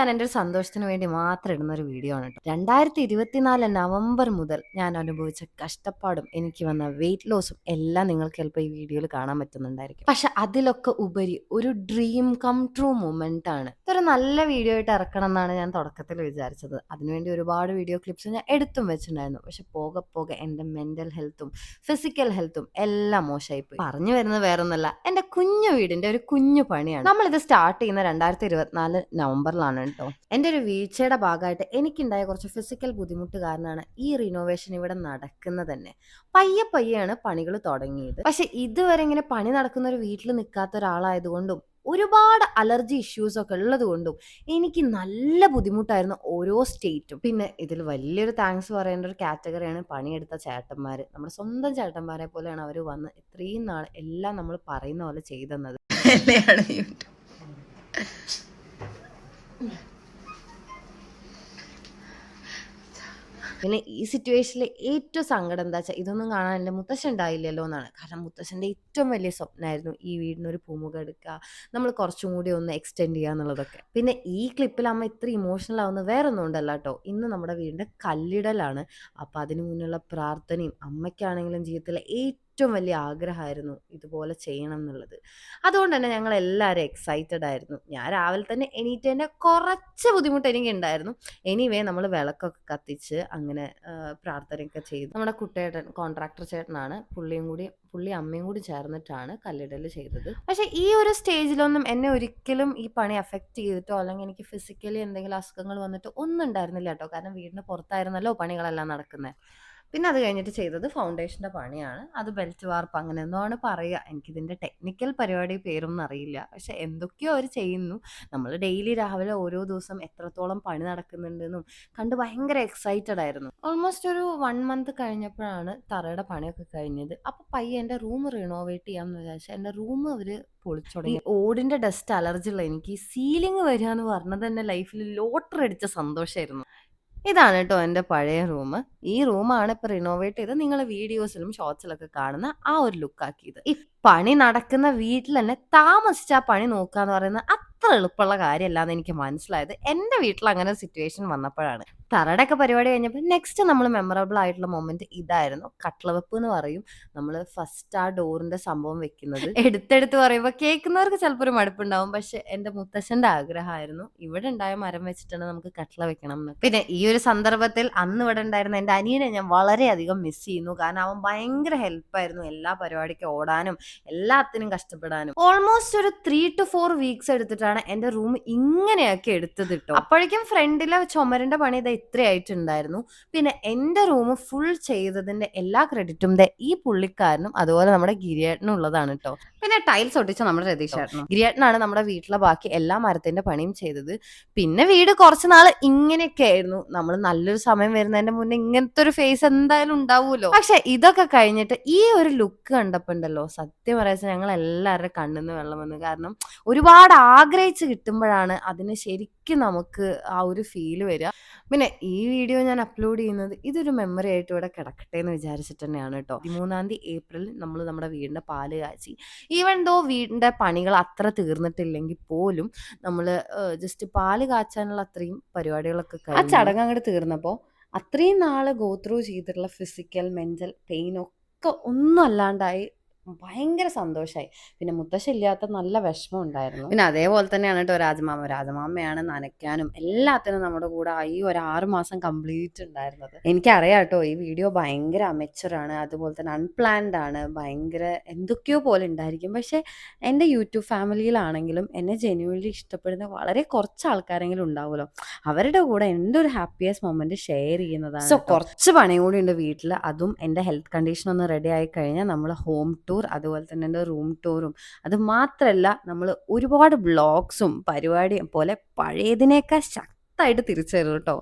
ഞാൻ എൻ്റെ ഒരു സന്തോഷത്തിന് വേണ്ടി മാത്രം ഇടുന്ന ഒരു വീഡിയോ ആണ് കേട്ടോ. 2024 നവംബർ മുതൽ ഞാൻ അനുഭവിച്ച കഷ്ടപ്പാടും എനിക്ക് വന്ന വെയിറ്റ് ലോസും എല്ലാം നിങ്ങൾക്ക് ചിലപ്പോൾ ഈ വീഡിയോയിൽ കാണാൻ പറ്റുന്നുണ്ടായിരിക്കും. പക്ഷെ അതിലൊക്കെ ഉപരി ഒരു ഡ്രീം കം ട്രൂ മൊമെന്റ് ആണ്. ഇതൊരു നല്ല വീഡിയോ ആയിട്ട് ഇറക്കണം എന്നാണ് ഞാൻ തുടക്കത്തിൽ വിചാരിച്ചത്. അതിനുവേണ്ടി ഒരുപാട് വീഡിയോ ക്ലിപ്സ് ഞാൻ എടുത്തും വെച്ചിട്ടുണ്ടായിരുന്നു. പക്ഷെ പോകെ പോകെ എൻ്റെ മെന്റൽ ഹെൽത്തും ഫിസിക്കൽ ഹെൽത്തും എല്ലാം മോശമായി പോയി. പറഞ്ഞു വരുന്നത് വേറൊന്നുമല്ല, എൻ്റെ കുഞ്ഞു വീടിന്റെ ഒരു കുഞ്ഞു പണിയാണ്. നമ്മളിത് സ്റ്റാർട്ട് ചെയ്യുന്ന 2024 നവംബറിലാണ് കേട്ടോ. എൻ്റെ ഒരു വീഴ്ചയുടെ ഭാഗമായിട്ട് എനിക്കുണ്ടായ കുറച്ച് ഫിസിക്കൽ ബുദ്ധിമുട്ട് കാരണമാണ് ഈ റിനോവേഷൻ ഇവിടെ നടക്കുന്നത് തന്നെ. പയ്യെ പയ്യെയാണ് പണികൾ തുടങ്ങിയത്. പക്ഷെ ഇതുവരെ ഇങ്ങനെ പണി നടക്കുന്ന ഒരു വീട്ടിൽ നിൽക്കാത്ത ഒരാളായതുകൊണ്ടും ഒരുപാട് അലർജി ഇഷ്യൂസ് ഒക്കെ ഉള്ളത് കൊണ്ടും എനിക്ക് നല്ല ബുദ്ധിമുട്ടായിരുന്നു ഓരോ സ്റ്റേറ്റും. പിന്നെ ഇതിൽ വലിയൊരു താങ്ക്സ് പറയേണ്ട ഒരു കാറ്റഗറിയാണ് പണിയെടുത്ത ചേട്ടന്മാർ. നമ്മുടെ സ്വന്തം ചേട്ടന്മാരെ പോലെയാണ് അവർ വന്ന് ഇത്രയും നാൾ എല്ലാം നമ്മൾ പറയുന്ന പോലെ ചെയ്തെന്നത്. പിന്നെ ഈ സിറ്റുവേഷനിൽ ഏറ്റവും സങ്കടം എന്താ വെച്ചാൽ ഇതൊന്നും കാണാൻ എൻ്റെ മുത്തശ്ശൻ ഉണ്ടായില്ലല്ലോ എന്നാണ്. കാരണം മുത്തശ്ശൻ്റെ ഏറ്റവും വലിയ സ്വപ്നമായിരുന്നു ഈ വീടിനൊരു പൂമുഖം എടുക്കുക, നമ്മൾ കുറച്ചും കൂടി ഒന്ന് എക്സ്റ്റെൻഡ് ചെയ്യുക എന്നുള്ളതൊക്കെ. പിന്നെ ഈ ക്ലിപ്പിൽ അമ്മ ഇത്ര ഇമോഷണൽ ആവുന്ന വേറെ ഒന്നും ഉണ്ടല്ല കേട്ടോ. ഇന്ന് നമ്മുടെ വീടിൻ്റെ കല്ലിടലാണ്. അപ്പം അതിന് മുന്നുള്ള പ്രാർത്ഥനയും അമ്മയ്ക്കാണെങ്കിലും ജീവിതത്തിലെ ഏറ്റവും വലിയ ആഗ്രഹമായിരുന്നു ഇതുപോലെ ചെയ്യണം എന്നുള്ളത്. അതുകൊണ്ട് തന്നെ ഞങ്ങൾ എല്ലാവരും എക്സൈറ്റഡ് ആയിരുന്നു. ഞാൻ രാവിലെ തന്നെ എണീറ്റതിൻ്റെ കുറച്ച് ബുദ്ധിമുട്ട് എനിക്ക് ഉണ്ടായിരുന്നു. എനിവേ നമ്മൾ വിളക്കൊക്കെ കത്തിച്ച് അങ്ങനെ പ്രാർത്ഥനയൊക്കെ ചെയ്തു. നമ്മുടെ കുട്ടേട്ടൻ കോൺട്രാക്ടർ ചേട്ടനാണ്, പുള്ളി അമ്മയും കൂടി ചേർന്നിട്ടാണ് കല്ലിടൽ ചെയ്തത്. പക്ഷെ ഈ ഒരു സ്റ്റേജിലൊന്നും എന്നെ ഒരിക്കലും ഈ പണി അഫക്റ്റ് ചെയ്തിട്ടോ അല്ലെങ്കിൽ എനിക്ക് ഫിസിക്കലി എന്തെങ്കിലും അസുഖങ്ങൾ വന്നിട്ടോ ഒന്നും ഉണ്ടായിരുന്നില്ല കേട്ടോ. കാരണം വീടിന് പുറത്തായിരുന്നല്ലോ പണികളെല്ലാം നടക്കുന്നത്. പിന്നെ അത് കഴിഞ്ഞിട്ട് ചെയ്തത് ഫൗണ്ടേഷൻ്റെ പണിയാണ്. അത് ബെൽറ്റ് വാർപ്പ് അങ്ങനെ എന്തോ ആണ് പറയുക. എനിക്കിതിൻ്റെ ടെക്നിക്കൽ പരിപാടി പേരൊന്നും അറിയില്ല. പക്ഷെ എന്തൊക്കെയോ അവർ ചെയ്യുന്നു. നമ്മൾ ഡെയിലി രാവിലെ ഓരോ ദിവസം എത്രത്തോളം പണി നടക്കുന്നുണ്ടെന്നും കണ്ട് ഭയങ്കര എക്സൈറ്റഡ് ആയിരുന്നു. ഓൾമോസ്റ്റ് ഒരു 1 മന്ത് കഴിഞ്ഞപ്പോഴാണ് തറയുടെ പണിയൊക്കെ കഴിഞ്ഞത്. അപ്പോൾ പയ്യെ എൻ്റെ റൂം റിനോവേറ്റ് ചെയ്യാമെന്ന് വിചാരിച്ചാൽ എൻ്റെ റൂം അവർ പൊളിച്ചു തുടങ്ങി. ഓടിൻ്റെ ഡസ്റ്റ് അലർജി ഉള്ള എനിക്ക് ഈ സീലിംഗ് വരിക എന്ന് പറഞ്ഞത് തന്നെ ലൈഫിൽ ലോട്ടറി അടിച്ച സന്തോഷമായിരുന്നു. ഇതാണ് കേട്ടോ എൻ്റെ പഴയ റൂം. ഈ റൂമാണ് ഇപ്പൊ റിനോവേറ്റ് ചെയ്ത് നിങ്ങൾ വീഡിയോസിലും ഷോർട്സിലൊക്കെ കാണുന്ന ആ ഒരു ലുക്ക് ആക്കിയത്. ഈ പണി നടക്കുന്ന വീട്ടിൽ തന്നെ താമസിച്ച് ആ പണി നോക്കുക എന്ന് പറയുന്നത് അത്ര എളുപ്പമുള്ള കാര്യമല്ലാന്ന് എനിക്ക് മനസ്സിലായത് എൻ്റെ വീട്ടിൽ അങ്ങനെ സിറ്റുവേഷൻ വന്നപ്പോഴാണ്. തറയുടെ ഒക്കെ പരിപാടി കഴിഞ്ഞപ്പോൾ നെക്സ്റ്റ് നമ്മൾ മെമ്മറബിൾ ആയിട്ടുള്ള മൊമെന്റ് ഇതായിരുന്നു. കട്ട്ളവെപ്പ് എന്ന് പറയും. നമ്മൾ ഫസ്റ്റ് ആ ഡോറിന്റെ സംഭവം വെക്കുന്നത്. എടുത്തെടുത്ത് പറയുമ്പോൾ കേൾക്കുന്നവർക്ക് ചിലപ്പോൾ ഒരു മടുപ്പുണ്ടാവും. പക്ഷെ എൻ്റെ മുത്തശ്ശന്റെ ആഗ്രഹമായിരുന്നു ഇവിടെ ഉണ്ടായ മരം വെച്ചിട്ടാണ് നമുക്ക് കട്ട്ള വെക്കണം എന്ന്. പിന്നെ ഈ ഒരു സന്ദർഭത്തിൽ അന്ന് ഇവിടെ ഉണ്ടായിരുന്ന എൻ്റെ അനിയനെ ഞാൻ വളരെയധികം മിസ് ചെയ്യുന്നു. കാരണം അവൻ ഭയങ്കര ഹെൽപ്പായിരുന്നു എല്ലാ പരിപാടിക്കും ഓടാനും എല്ലാത്തിനും കഷ്ടപ്പെടാനും. ഓൾമോസ്റ്റ് ഒരു 3 to 4 വീക്സ് എടുത്തിട്ടാണ് എൻ്റെ റൂം ഇങ്ങനെയൊക്കെ എടുത്തത് കേട്ടോ. അപ്പോഴേക്കും ഫ്രണ്ടിലെ ചുമരിന്റെ പണി ഇത് ഇത്രയായിട്ടുണ്ടായിരുന്നു. പിന്നെ എൻ്റെ റൂം ഫുൾ ചെയ്തതിന്റെ എല്ലാ ക്രെഡിറ്റും ഈ പുള്ളിക്കാരനും അതുപോലെ നമ്മുടെ ഗിരിയേട്ടനും ഉള്ളതാണ് കേട്ടോ. പിന്നെ ടൈൽസ് ഒട്ടിച്ച നമ്മുടെ രതീഷ് ചേട്ടനും. ഗിരിയേട്ടനാണ് നമ്മുടെ വീട്ടിലെ ബാക്കി എല്ലാ മരത്തിന്റെ പണിയും ചെയ്തത്. പിന്നെ വീട് കുറച്ച് നാള് ഇങ്ങനെയൊക്കെ ആയിരുന്നു. നമ്മൾ നല്ലൊരു സമയം വരുന്നതിന്റെ മുന്നേ ഇങ്ങനത്തെ ഒരു ഫേസ് എന്തായാലും ഉണ്ടാവുമല്ലോ. പക്ഷെ ഇതൊക്കെ കഴിഞ്ഞിട്ട് ഈ ഒരു ലുക്ക് കണ്ടപ്പോ ഉണ്ടല്ലോ, സത്യം പറയാ ഞങ്ങൾ എല്ലാവരുടെ കണ്ണിന്ന് വെള്ളം വന്നു. കാരണം ഒരുപാട് ആഗ്രഹിച്ച് കിട്ടുമ്പോഴാണ് അതിന് ശരിക്കും നമുക്ക് ആ ഒരു ഫീല് വരിക. പിന്നെ ഈ വീഡിയോ ഞാൻ അപ്ലോഡ് ചെയ്യുന്നത് ഇതൊരു മെമ്മറി ആയിട്ട് ഇവിടെ കിടക്കട്ടെ എന്ന് വിചാരിച്ചിട്ട് തന്നെയാണ് കേട്ടോ. 13 ഏപ്രിൽ നമ്മൾ നമ്മുടെ വീടിന്റെ പാല് കാച്ചി. ഈവൻ ദോ വീടിന്റെ പണികൾ അത്ര തീർന്നിട്ടില്ലെങ്കിൽ പോലും നമ്മൾ ജസ്റ്റ് പാല് കാച്ചാനുള്ള അത്രയും പരിപാടികളൊക്കെ ആ ചടങ്ങ് അങ്ങോട്ട് തീർന്നപ്പോൾ അത്രയും നാള് ഗോ ത്രൂ ചെയ്തിട്ടുള്ള ഫിസിക്കൽ മെന്റൽ പെയിൻ ഒക്കെ ഒന്നും അല്ലാണ്ടായി. ഭയങ്കര സന്തോഷമായി. പിന്നെ മുത്തശ്ശി ഇല്ലാത്ത നല്ല വിഷമം ഉണ്ടായിരുന്നു. പിന്നെ അതേപോലെ തന്നെയാണ് കേട്ടോ രാജമാമയാണ് നനയ്ക്കാനും എല്ലാത്തിനും നമ്മുടെ കൂടെ ഈ ഒരു 6 മാസം കംപ്ലീറ്റ് ഉണ്ടായിരുന്നത്. എനിക്കറിയാം കേട്ടോ ഈ വീഡിയോ ഭയങ്കര അമെച്ചറാണ്, അതുപോലെ തന്നെ അൺപ്ലാൻഡ് ആണ്, ഭയങ്കര എന്തൊക്കെയോ പോലെ ഉണ്ടായിരിക്കും. പക്ഷെ എൻ്റെ യൂട്യൂബ് ഫാമിലിയിലാണെങ്കിലും എന്നെ ജെന്യുവൻലി ഇഷ്ടപ്പെടുന്ന വളരെ കുറച്ച് ആൾക്കാരെങ്കിലും ഉണ്ടാവുമല്ലോ, അവരുടെ കൂടെ എൻ്റെ ഒരു ഹാപ്പിയസ്റ്റ് മൊമെന്റ് ഷെയർ ചെയ്യുന്നതാണ്. സോ കുറച്ച് പണി കൂടി ഉണ്ട് വീട്ടിൽ. അതും എൻ്റെ ഹെൽത്ത് കണ്ടീഷൻ ഒന്ന് റെഡി ആയി കഴിഞ്ഞാൽ നമ്മൾ ഹോം ടൂർ അതുപോലെ തന്നെ എൻ്റെ റൂം ടൂറും അത് മാത്രമല്ല നമ്മൾ ഒരുപാട് വ്ളോഗ്സും പരിപാടിയും പോലെ പഴയതിനേക്കാൾ ശക്തമായിട്ട് തിരിച്ചു തരും കേട്ടോ.